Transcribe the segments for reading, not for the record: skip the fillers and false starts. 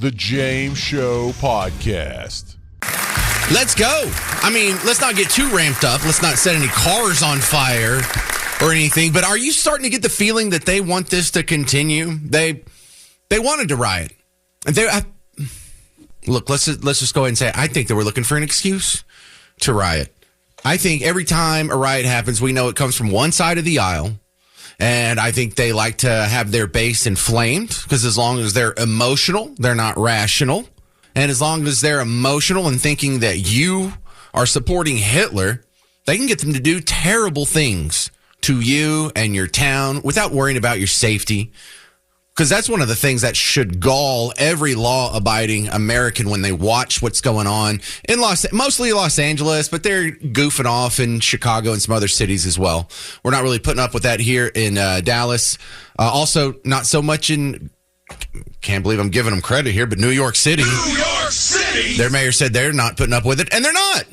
The James Show Podcast. Let's go. I mean, let's not get too ramped up. Let's not set any cars on fire or anything. But are you starting to get the feeling that they want this to continue? They wanted to riot. Look, let's just go ahead and say, I think they were looking for an excuse to riot. I think every time a riot happens, we know it comes from one side of the aisle. And I think they like to have their base inflamed because as long as they're emotional, they're not rational. And as long as they're emotional and thinking that you are supporting Hitler, they can get them to do terrible things to you and your town without worrying about your safety. Because that's one of the things that should gall every law-abiding American when they watch what's going on in mostly Los Angeles, but they're goofing off in Chicago and some other cities as well. We're not really putting up with that here in Dallas. Also, not so much in, can't believe I'm giving them credit here, but New York City. New York City! Their mayor said they're not putting up with it, and they're not.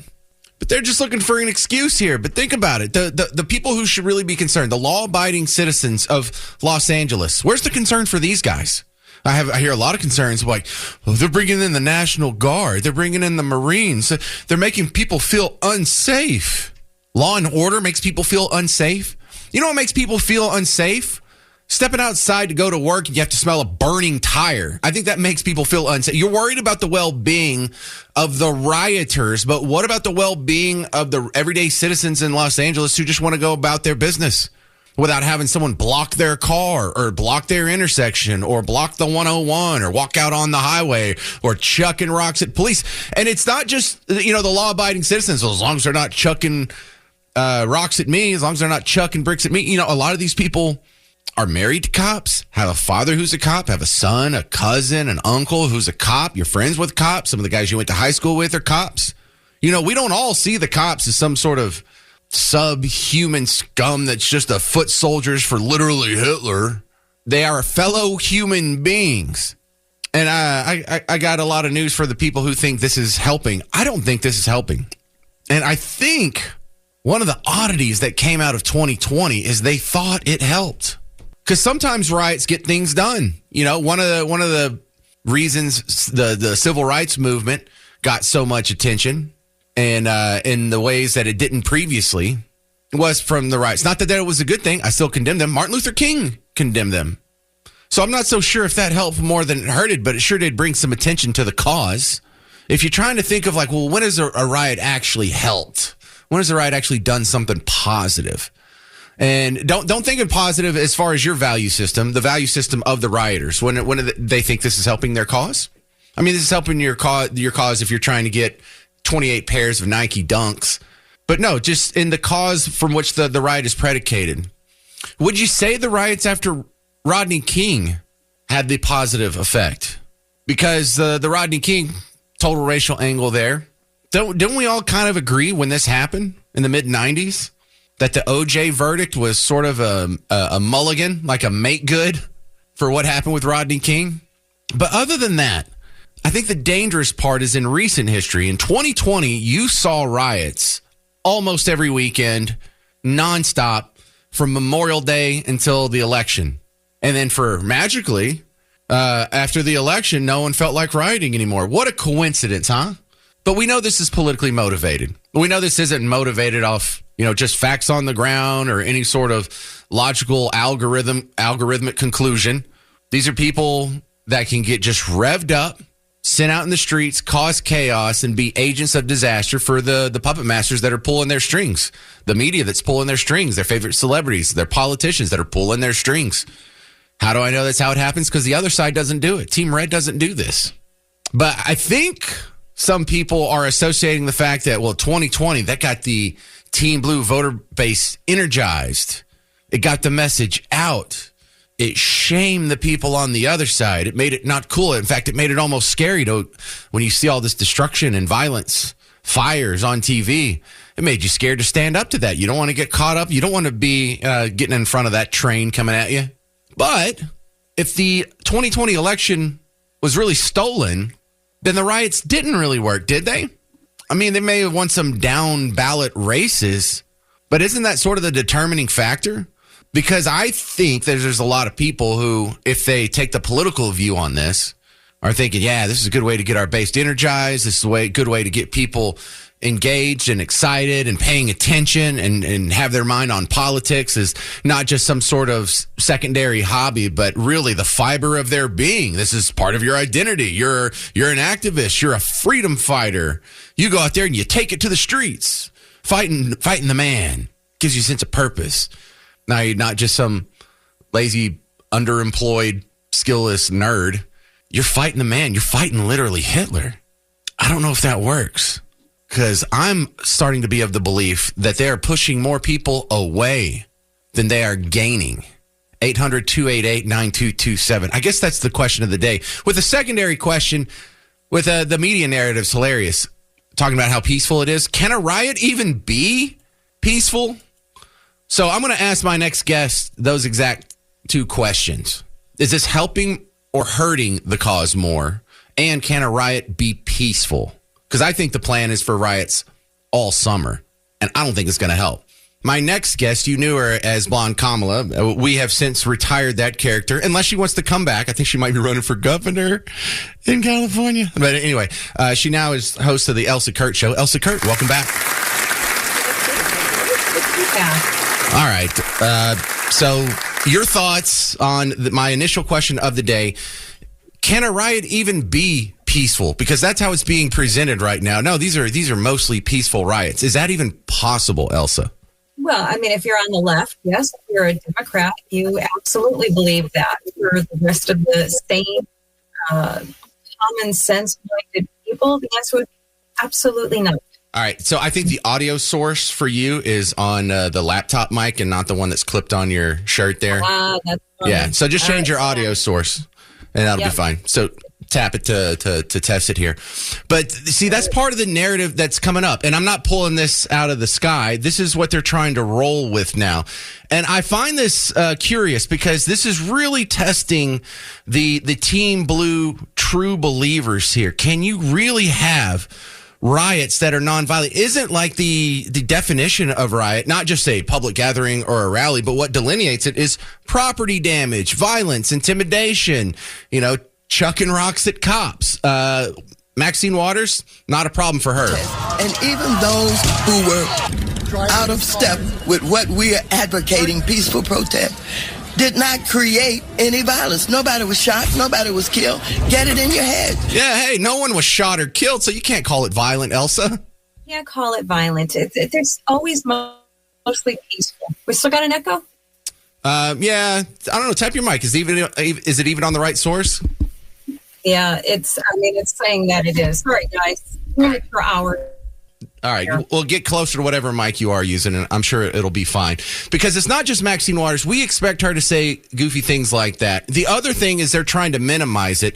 But they're just looking for an excuse here. But think about it. The people who should really be concerned, the law-abiding citizens of Los Angeles, where's the concern for these guys? I hear a lot of concerns like, oh, they're bringing in the National Guard. They're bringing in the Marines. They're making people feel unsafe. Law and order makes people feel unsafe. You know what makes people feel unsafe? Stepping outside to go to work and you have to smell a burning tire. I think that makes people feel unsafe. You're worried about the well-being of the rioters, but what about the well-being of the everyday citizens in Los Angeles who just want to go about their business without having someone block their car or block their intersection or block the 101 or walk out on the highway or chucking rocks at police? And it's not just, the law-abiding citizens. So as long as they're not chucking rocks at me, as long as they're not chucking bricks at me, a lot of these people are married to cops, have a father who's a cop, have a son, a cousin, an uncle who's a cop. You're friends with cops. Some of the guys you went to high school with are cops. We don't all see the cops as some sort of subhuman scum that's just a foot soldiers for literally Hitler. They are fellow human beings. And I got a lot of news for the people who think this is helping. I don't think this is helping. And I think one of the oddities that came out of 2020 is they thought it helped. Because sometimes riots get things done. One of the reasons the civil rights movement got so much attention and in the ways that it didn't previously was from the riots. Not that it was a good thing. I still condemn them. Martin Luther King condemned them. So I'm not so sure if that helped more than it hurted, but it sure did bring some attention to the cause. If you're trying to think of when has a riot actually helped? When has a riot actually done something positive? And don't think of positive as far as your value system, the value system of the rioters. When do they think this is helping their cause? I mean, this is helping your cause if you're trying to get 28 pairs of Nike Dunks. But no, just in the cause from which the riot is predicated. Would you say the riots after Rodney King had the positive effect? Because the Rodney King total racial angle there, didn't we all kind of agree when this happened in the mid-'90s? That the OJ verdict was sort of a mulligan, like a make good for what happened with Rodney King. But other than that, I think the dangerous part is in recent history. In 2020, you saw riots almost every weekend, nonstop, from Memorial Day until the election. And then magically, after the election, no one felt like rioting anymore. What a coincidence, huh? But we know this is politically motivated. We know this isn't motivated off just facts on the ground or any sort of logical algorithmic conclusion. These are people that can get just revved up, sent out in the streets, cause chaos, and be agents of disaster for the puppet masters that are pulling their strings, the media that's pulling their strings, their favorite celebrities, their politicians that are pulling their strings. How do I know that's how it happens? Because the other side doesn't do it. Team Red doesn't do this. But I think some people are associating the fact that, 2020, that got the Team Blue voter base energized. It got the message out. It shamed the people on the other side. It made it not cool. In fact, it made it almost scary when you see all this destruction and violence, fires on TV. It made you scared to stand up to that. You don't want to get caught up. You don't want to be getting in front of that train coming at you. But if the 2020 election was really stolen, then the riots didn't really work, did they? I mean, they may have won some down ballot races, but isn't that sort of the determining factor? Because I think there's a lot of people who, if they take the political view on this, are thinking, yeah, this is a good way to get our base energized. This is a good way to get people engaged and excited and paying attention and have their mind on politics is not just some sort of secondary hobby, but really the fiber of their being. This is part of your identity. You're an activist. You're a freedom fighter. You go out there and you take it to the streets, fighting the man. Gives you a sense of purpose. Now you're not just some lazy, underemployed, skillless nerd. You're fighting the man. You're fighting literally Hitler. I don't know if that works. Because I'm starting to be of the belief that they are pushing more people away than they are gaining. 800-288-9227. I guess that's the question of the day. With a secondary question, with the media narrative's hilarious, talking about how peaceful it is. Can a riot even be peaceful? So I'm going to ask my next guest those exact two questions. Is this helping or hurting the cause more? And can a riot be peaceful? Because I think the plan is for riots all summer, and I don't think it's going to help. My next guest, you knew her as Blonde Kamala. We have since retired that character, unless she wants to come back. I think she might be running for governor in California. But anyway, she now is host of the Elsa Kurt Show. Elsa Kurt, welcome back. All right. So your thoughts on my initial question of the day. Can a riot even be peaceful? Because that's how it's being presented right now. No, these are mostly peaceful riots. Is that even possible, Elsa? Well, I mean, if you're on the left, yes. If you're a Democrat, you absolutely believe that. For the rest of the sane, common sense-minded people, the answer would be absolutely not. All right. So I think the audio source for you is on the laptop mic and not the one that's clipped on your shirt there. That's funny. Yeah. So just change your audio source. And that'll be fine. So tap it to test it here. But see, that's part of the narrative that's coming up. And I'm not pulling this out of the sky. This is what they're trying to roll with now. And I find this curious because this is really testing the Team Blue true believers here. Can you really have riots that are nonviolent? Isn't like the definition of riot, not just a public gathering or a rally, but what delineates it is property damage, violence, intimidation, chucking rocks at cops. Maxine Waters, not a problem for her. And even those who were out of step with what we are advocating, peaceful protest, did not create any violence. Nobody was shot. Nobody was killed. Get it in your head. Yeah, hey, no one was shot or killed, so you can't call it violent, Elsa. Can't call it violent. It's always mostly peaceful. We still got an echo? Yeah, I don't know. Tap your mic. Is it even on the right source? Yeah, it's saying that it is. All right, guys. Per hour. All right, we'll get closer to whatever mic you are using, and I'm sure it'll be fine. Because it's not just Maxine Waters. We expect her to say goofy things like that. The other thing is they're trying to minimize it.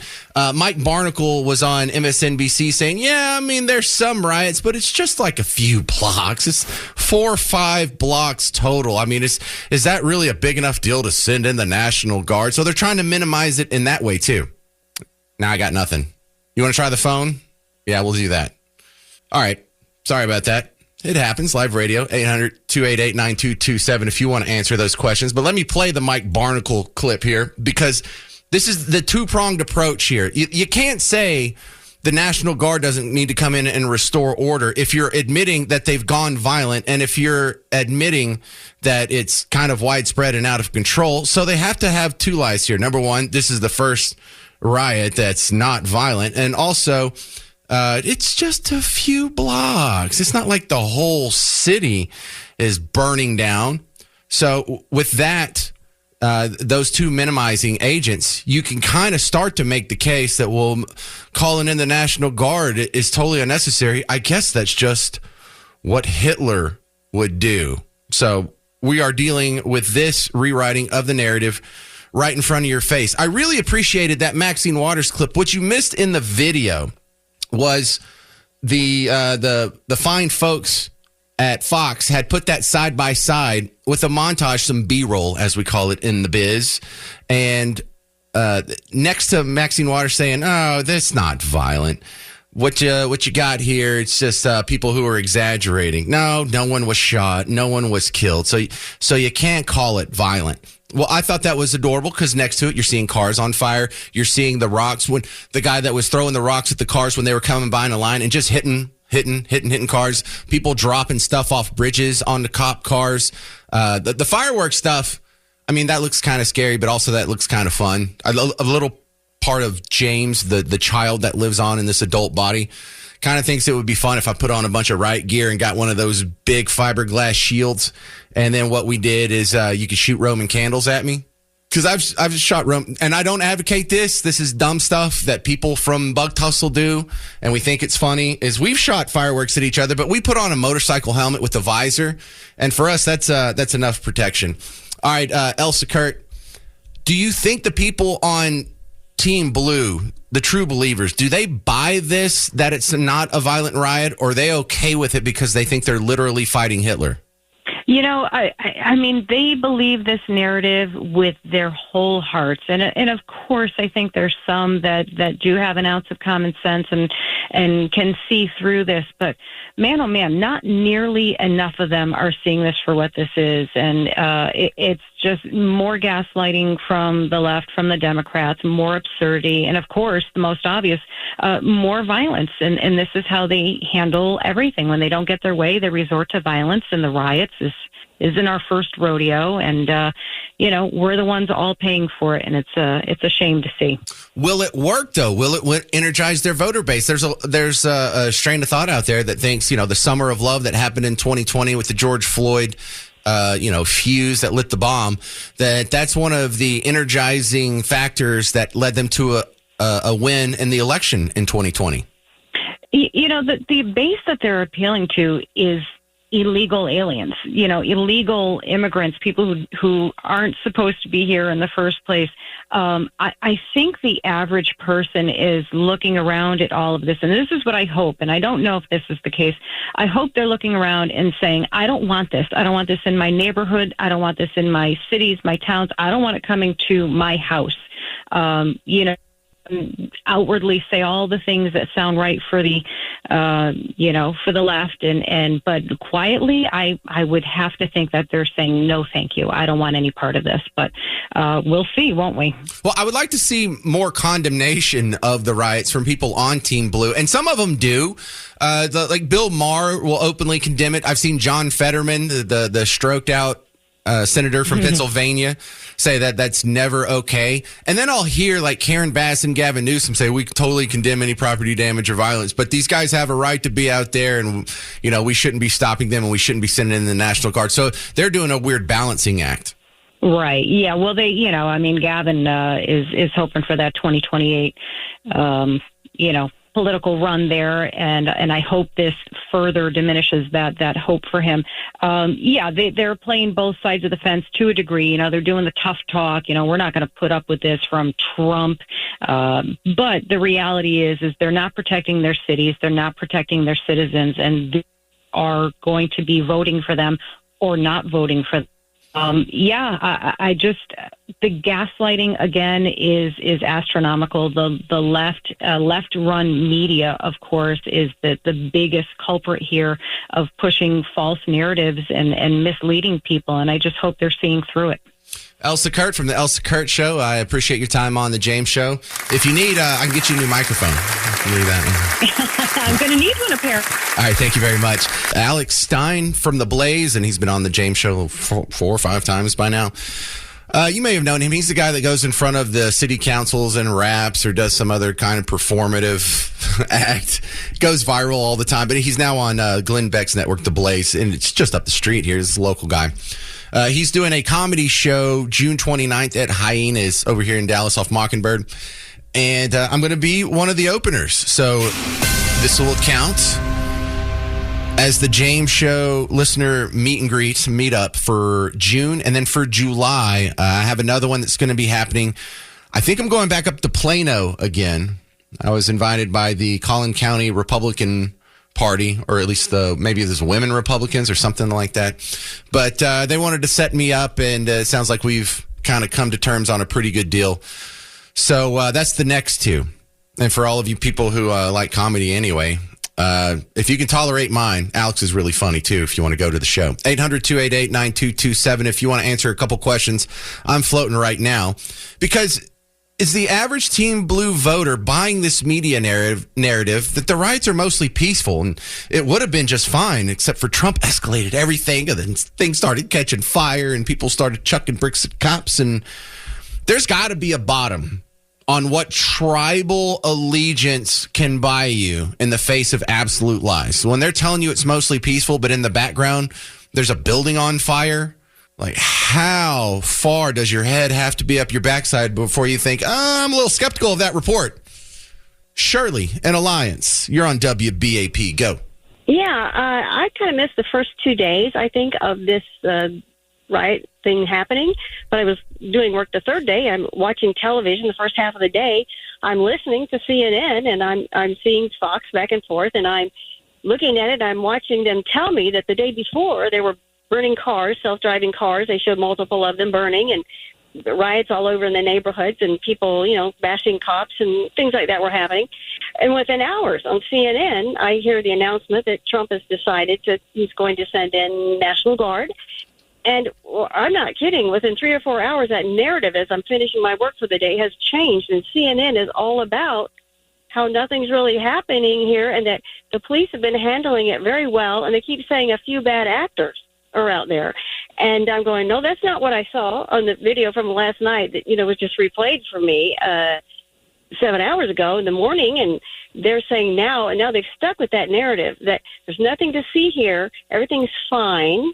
Mike Barnacle was on MSNBC saying, yeah, I mean, there's some riots, but it's just like a few blocks. It's 4 or 5 blocks total. I mean, is that really a big enough deal to send in the National Guard? So they're trying to minimize it in that way, too. Now I got nothing. You want to try the phone? Yeah, we'll do that. All right. Sorry about that. It happens. Live radio, 800-288-9227 if you want to answer those questions. But let me play the Mike Barnacle clip here because this is the two-pronged approach here. You can't say the National Guard doesn't need to come in and restore order if you're admitting that they've gone violent and if you're admitting that it's kind of widespread and out of control. So they have to have two lies here. Number one, this is the first riot that's not violent. And also, it's just a few blocks. It's not like the whole city is burning down. So with that, those two minimizing agents, you can kind of start to make the case that, well, calling in the National Guard is totally unnecessary. I guess that's just what Hitler would do. So we are dealing with this rewriting of the narrative right in front of your face. I really appreciated that Maxine Waters clip. What you missed in the video was the fine folks at Fox had put that side by side with a montage, some B-roll, as we call it in the biz. And next to Maxine Waters saying, oh, that's not violent. What you got here, it's just people who are exaggerating. No one was shot. No one was killed. So you can't call it violent. Well, I thought that was adorable because next to it, you're seeing cars on fire. You're seeing the rocks when the guy that was throwing the rocks at the cars when they were coming by in a line and just hitting cars. People dropping stuff off bridges onto cop cars. The fireworks stuff. I mean, that looks kind of scary, but also that looks kind of fun. A little part of James, the child that lives on in this adult body, kind of thinks it would be fun if I put on a bunch of riot gear and got one of those big fiberglass shields. And then what we did is you could shoot Roman candles at me. Because I've shot Roman, and I don't advocate this. This is dumb stuff that people from Bug Tussle do, and we think it's funny, is we've shot fireworks at each other, but we put on a motorcycle helmet with a visor. And for us, that's enough protection. All right, Elsa Kurt, do you think the people on Team Blue, the true believers, do they buy this, that it's not a violent riot, or are they okay with it because they think they're literally fighting Hitler? You know, I mean, they believe this narrative with their whole hearts. And of course, I think there's some that do have an ounce of common sense and can see through this. But man, oh man, not nearly enough of them are seeing this for what this is. And it's just more gaslighting from the left, from the Democrats, more absurdity. And of course, the most obvious, more violence. And this is how they handle everything. When they don't get their way, they resort to violence, and the riots isn't our first rodeo, and we're the ones all paying for it, and it's a shame to see. Will it work though? Will it energize their voter base? There's a strain of thought out there that thinks the summer of love that happened in 2020 with the George Floyd fuse that lit the bomb, that's one of the energizing factors that led them to a win in the election in 2020. The base that they're appealing to is illegal aliens, illegal immigrants, people who aren't supposed to be here in the first place. I think the average person is looking around at all of this, and this is what I hope, and I don't know if this is the case. I hope they're looking around and saying, I don't want this. I don't want this in my neighborhood. I don't want this in my cities, my towns. I don't want it coming to my house. Outwardly say all the things that sound right for the for the left, but quietly I would have to think that they're saying no thank you, I don't want any part of this. But we'll see, won't we? Well, I would like to see more condemnation of the riots from people on Team Blue, and some of them do. Like Bill Maher will openly condemn it. I've seen John Fetterman, the stroked out senator from Pennsylvania, say that that's never okay. And then I'll hear like Karen Bass and Gavin Newsom say we totally condemn any property damage or violence, but these guys have a right to be out there, and we shouldn't be stopping them, and we shouldn't be sending in the National Guard. So they're doing a weird balancing act. Right. Yeah. Well, Gavin is hoping for that 2028 political run there, and I hope this further diminishes that hope for him. They're playing both sides of the fence to a degree. They're doing the tough talk. We're not going to put up with this from Trump. But the reality is they're not protecting their cities. They're not protecting their citizens, and they are going to be voting for them or not voting for them. I just, the gaslighting again is astronomical. The left run media, of course, is the biggest culprit here of pushing false narratives and misleading people. And I just hope they're seeing through it. Elsa Kurt from the Elsa Kurt Show. I appreciate your time on the James Show. If you need, I can get you a new microphone. If you need that. I'm going to need one, apparently. All right, thank you very much. Alex Stein from The Blaze, and he's been on the James Show 4 or 5 times by now. You may have known him. He's the guy that goes in front of the city councils and raps or does some other kind of performative act. Goes viral all the time, but he's now on Glenn Beck's network, The Blaze, and it's just up the street here. He's a local guy. He's doing a comedy show June 29th at Hyenas over here in Dallas off Mockingbird. And I'm going to be one of the openers. So this will count as the James Show listener meet and greet meetup for June. And then for July, I have another one that's going to be happening. I think I'm going back up to Plano again. I was invited by the Collin County Republican Party, or at least maybe there's women Republicans or something like that. But they wanted to set me up, and it sounds like we've kind of come to terms on a pretty good deal. So that's the next two. And for all of you people who like comedy anyway, If you can tolerate mine, Alex is really funny, too, if you want to go to the show. 800-288-9227 if you want to answer a couple questions. I'm floating right now. Because is the average Team Blue voter buying this media narrative that the riots are mostly peaceful and it would have been just fine, except for Trump escalated everything and then things started catching fire and people started chucking bricks at cops? And there's got to be a bottom on what tribal allegiance can buy you in the face of absolute lies. So when they're telling you it's mostly peaceful, but in the background, there's a building on fire, like how far does your head have to be up your backside before you think, I'm a little skeptical of that report? Shirley, an Alliance, you're on WBAP. Go. Yeah, I kind of missed the first 2 days, I think, of this riot thing happening, but I was doing work the third day. I'm watching television the first half of the day. I'm listening to CNN, and I'm seeing Fox back and forth, and I'm looking at it. I'm watching them tell me that the day before they were burning cars, self-driving cars. They showed multiple of them burning, and riots all over in the neighborhoods, and people, bashing cops and things like that were happening. And within hours on CNN, I hear the announcement that Trump has decided that he's going to send in National Guard. And I'm not kidding. Within 3 or 4 hours, that narrative, as I'm finishing my work for the day, has changed. And CNN is all about how nothing's really happening here and that the police have been handling it very well. And they keep saying a few bad actors are out there. And I'm going, no, that's not what I saw on the video from last night that, was just replayed for me 7 hours ago in the morning. And they're saying now they've stuck with that narrative that there's nothing to see here. Everything's fine.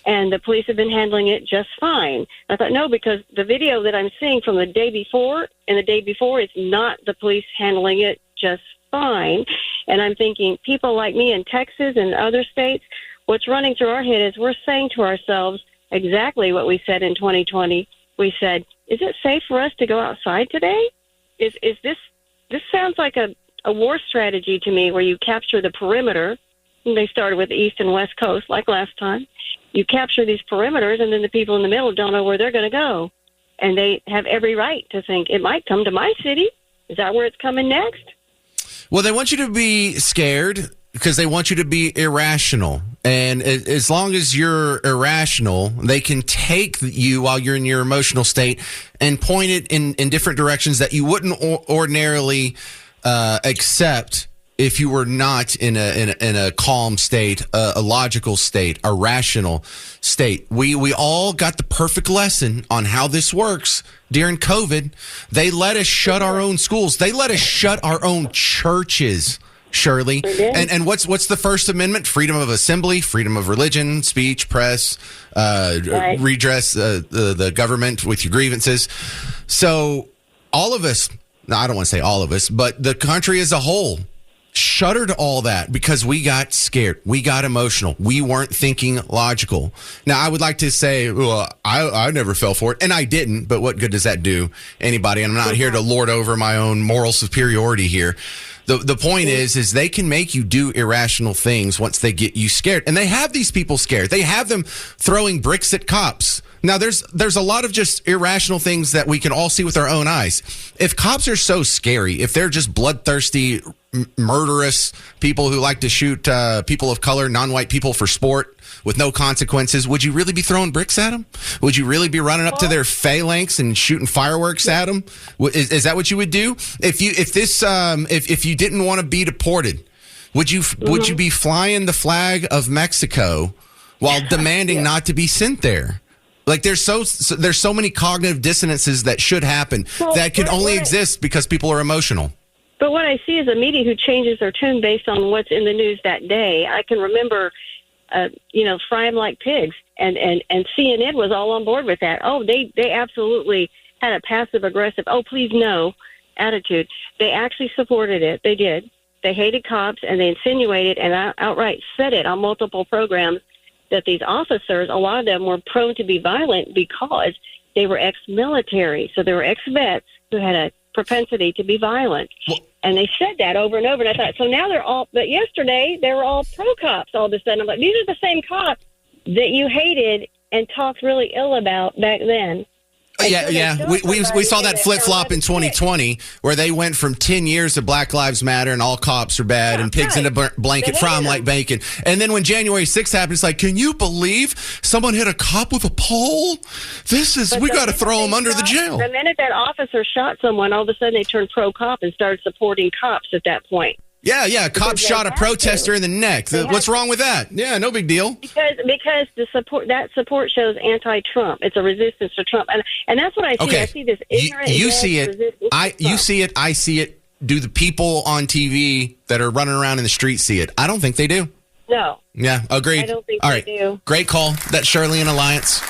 And the police have been handling it just fine. I thought, no, because the video that I'm seeing from the day before and the day before, it's not the police handling it just fine. And I'm thinking, people like me in Texas and other states, what's running through our head is we're saying to ourselves exactly what we said in 2020. We said, is it safe for us to go outside today? Is this sounds like a war strategy to me where you capture the perimeter. And they started with the East and West Coast like last time. You capture these perimeters, and then the people in the middle don't know where they're going to go. And they have every right to think, it might come to my city. Is that where it's coming next? Well, they want you to be scared because they want you to be irrational. And as long as you're irrational, they can take you while you're in your emotional state and point it in different directions that you wouldn't ordinarily accept if you were not in a calm state, a logical state, a rational state. We all got the perfect lesson on how this works during COVID. They let us shut our own schools. They let us shut our own churches, Shirley. And what's the First Amendment? Freedom of assembly, freedom of religion, speech, press, right. Redress the government with your grievances. So all of us, no, I don't want to say all of us, but the country as a whole shuttered all that because we got scared. We got emotional. We weren't thinking logical. Now, I would like to say, well, I never fell for it, and I didn't, but what good does that do anybody? And I'm not here to lord over my own moral superiority here. The point is they can make you do irrational things once they get you scared. And they have these people scared. They have them throwing bricks at cops. Now, there's a lot of just irrational things that we can all see with our own eyes. If cops are so scary, if they're just bloodthirsty, murderous people who like to shoot people of color, non-white people for sport with no consequences, would you really be throwing bricks at them? Would you really be running up to their phalanx and shooting fireworks at them? Is that what you would do? If you didn't want to be deported, would you be flying the flag of Mexico while demanding not to be sent there? Like there's so many cognitive dissonances that should happen that can only exist because people are emotional. But what I see is a media who changes their tune based on what's in the news that day. I can remember, fry them like pigs, and CNN was all on board with that. Oh, they absolutely had a passive aggressive, oh please no attitude. They actually supported it. They did. They hated cops, and they insinuated and outright said it on multiple programs that these officers, a lot of them were prone to be violent because they were ex-military. So they were ex-vets who had a propensity to be violent. Well, and they said that over and over. And I thought, so now but yesterday they were all pro-cops all of a sudden. I'm like, these are the same cops that you hated and talked really ill about back then. Yeah. We saw that flip-flop in 2020 where they went from 10 years of Black Lives Matter and all cops are bad and pigs in a blanket, fry 'em like bacon. And then when January 6th happened, it's like, can you believe someone hit a cop with a pole? We got to throw him under the jail. The minute that officer shot someone, all of a sudden they turned pro-cop and started supporting cops at that point. Yeah. Cops shot a protester in the neck. What's wrong with that? Yeah, no big deal. Because that support shows anti-Trump. It's a resistance to Trump, and that's what I see. Okay. I see this ignorant. You see it. You see it. I see it. Do the people on TV that are running around in the street see it? I don't think they do. No. Yeah, agreed. I don't think All they right. do. Great call. That's Charlene Alliance.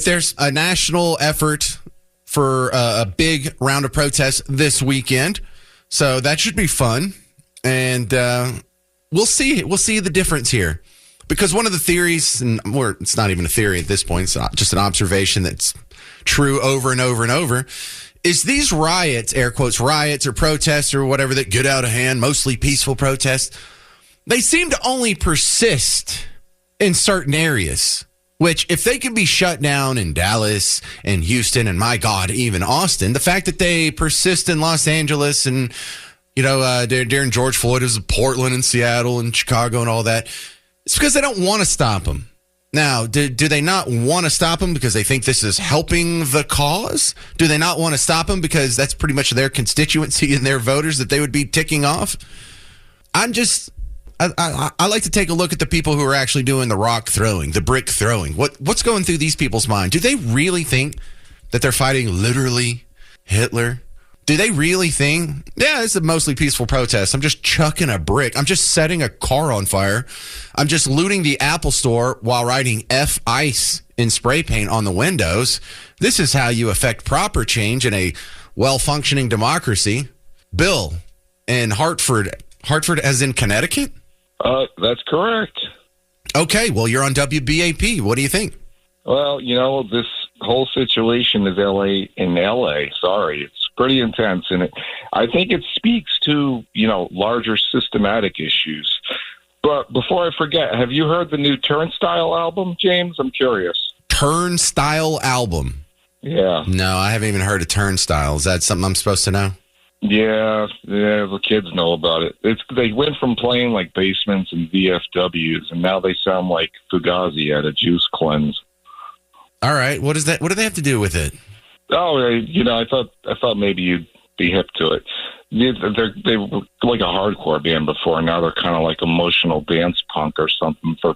There's a national effort for a big round of protests this weekend, so that should be fun. And we'll see. We'll see the difference here. Because one of the theories, it's not even a theory at this point, it's just an observation that's true over and over and over, is these riots, air quotes, riots or protests or whatever that get out of hand, mostly peaceful protests, they seem to only persist in certain areas. Which, if they can be shut down in Dallas and Houston and, my God, even Austin, the fact that they persist in Los Angeles and during George Floyd, it was Portland and Seattle and Chicago and all that. It's because they don't want to stop them. Now, do they not want to stop them because they think this is helping the cause? Do they not want to stop them because that's pretty much their constituency and their voters that they would be ticking off? I like to take a look at the people who are actually doing the rock throwing, the brick throwing. What's going through these people's mind? Do they really think that they're fighting literally Hitler? Do they really think, it's a mostly peaceful protest. I'm just chucking a brick. I'm just setting a car on fire. I'm just looting the Apple store while writing F ICE in spray paint on the windows. This is how you affect proper change in a well-functioning democracy. Bill in Hartford as in Connecticut? That's correct. Okay, well, you're on WBAP. What do you think? Well, this whole situation is in LA. Sorry, it's pretty intense, and I think it speaks to larger systematic issues. But before I forget, have you heard the new Turnstile album, James? I'm curious. Turnstile album? Yeah. No, I haven't even heard of Turnstile. Is that something I'm supposed to know? Yeah, the kids know about it. They went from playing like basements and VFWs, and now they sound like Fugazi at a juice cleanse. All right, what do they have to do with it? Oh, I thought maybe you'd be hip to it. They were like a hardcore band before. Now they're kind of like emotional dance punk or something for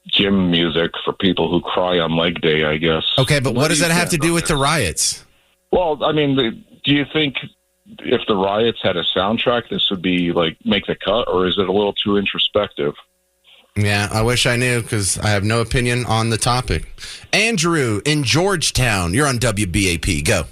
gym music for people who cry on leg day, I guess. Okay, but what does that have to do with the riots? Well, I mean, do you think if the riots had a soundtrack, this would be like make the cut, or is it a little too introspective? Yeah, I wish I knew because I have no opinion on the topic. Andrew in Georgetown, you're on WBAP. Go.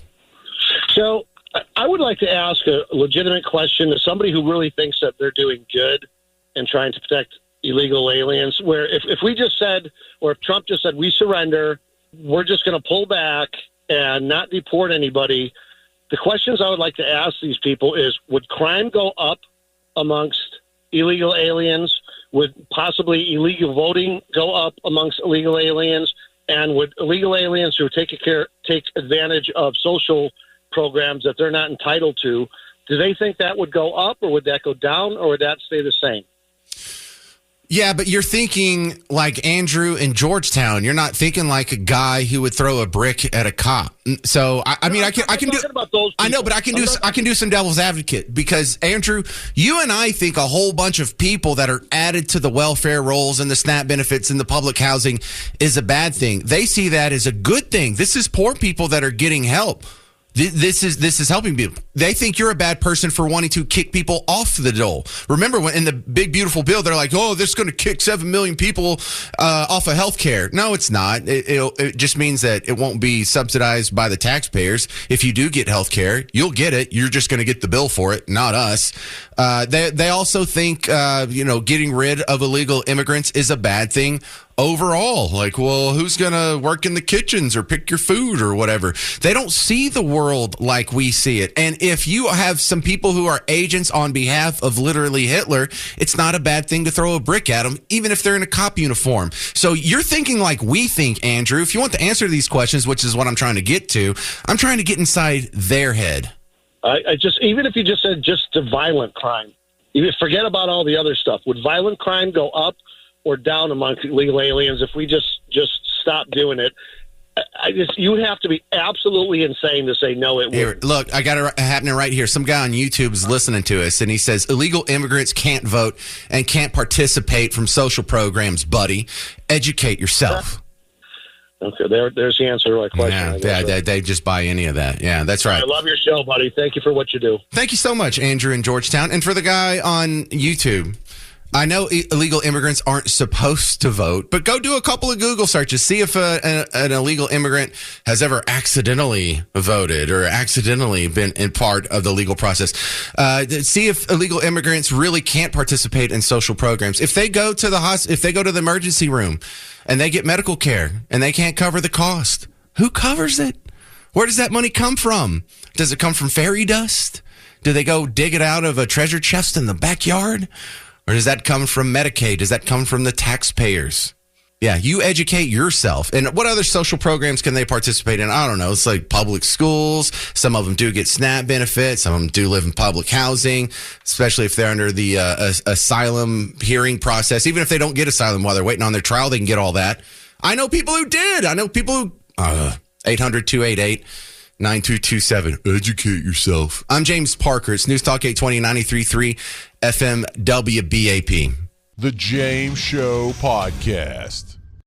So I would like to ask a legitimate question to somebody who really thinks that they're doing good and trying to protect illegal aliens, where if we just said, or if Trump just said, we surrender, we're just going to pull back and not deport anybody. The questions I would like to ask these people is, would crime go up amongst illegal aliens? Would possibly illegal voting go up amongst illegal aliens? And would illegal aliens who take advantage of social programs that they're not entitled to, do they think that would go up, or would that go down, or would that stay the same? Yeah, but you're thinking like Andrew in Georgetown. You're not thinking like a guy who would throw a brick at a cop. So I mean, I can do. I know, but I can do some devil's advocate because Andrew, you and I think a whole bunch of people that are added to the welfare rolls and the SNAP benefits and the public housing is a bad thing. They see that as a good thing. This is poor people that are getting help. This is helping people. They think you're a bad person for wanting to kick people off the dole. Remember when in the big beautiful bill they're like, "Oh, this is going to kick 7 million people off of health care." No, it's not. It just means that it won't be subsidized by the taxpayers. If you do get health care, you'll get it. You're just going to get the bill for it, not us. They also think getting rid of illegal immigrants is a bad thing. overall. Like, well, who's going to work in the kitchens or pick your food or whatever? They don't see the world like we see it. And if you have some people who are agents on behalf of literally Hitler, it's not a bad thing to throw a brick at them, even if they're in a cop uniform. So you're thinking like we think, Andrew. If you want the answer to these questions, which is what I'm trying to get to, I'm trying to get inside their head. I just, even if you just said just the violent crime, you forget about all the other stuff. Would violent crime go up or down among illegal aliens if we just stop doing it? You would have to be absolutely insane to say no, it wouldn't. Look, I got it happening right here. Some guy on YouTube is listening to us, and he says illegal immigrants can't vote and can't participate from social programs, buddy. Educate yourself. Okay, there's the answer to my question. Yeah, they just buy any of that. Yeah, that's right. I love your show, buddy. Thank you for what you do. Thank you so much, Andrew in Georgetown. And for the guy on YouTube, I know illegal immigrants aren't supposed to vote, but go do a couple of Google searches. See if an illegal immigrant has ever accidentally voted or accidentally been in part of the legal process. See if illegal immigrants really can't participate in social programs. If they go to if they go to the emergency room and they get medical care and they can't cover the cost, who covers it? Where does that money come from? Does it come from fairy dust? Do they go dig it out of a treasure chest in the backyard? Or does that come from Medicaid? Does that come from the taxpayers? Yeah, you educate yourself. And what other social programs can they participate in? I don't know. It's like public schools. Some of them do get SNAP benefits. Some of them do live in public housing, especially if they're under the asylum hearing process. Even if they don't get asylum while they're waiting on their trial, they can get all that. I know people who did. I know people who... 800-288-9227. Educate yourself. I'm James Parker. It's News Talk 820 93.3 FM WBAP. The James Show Podcast.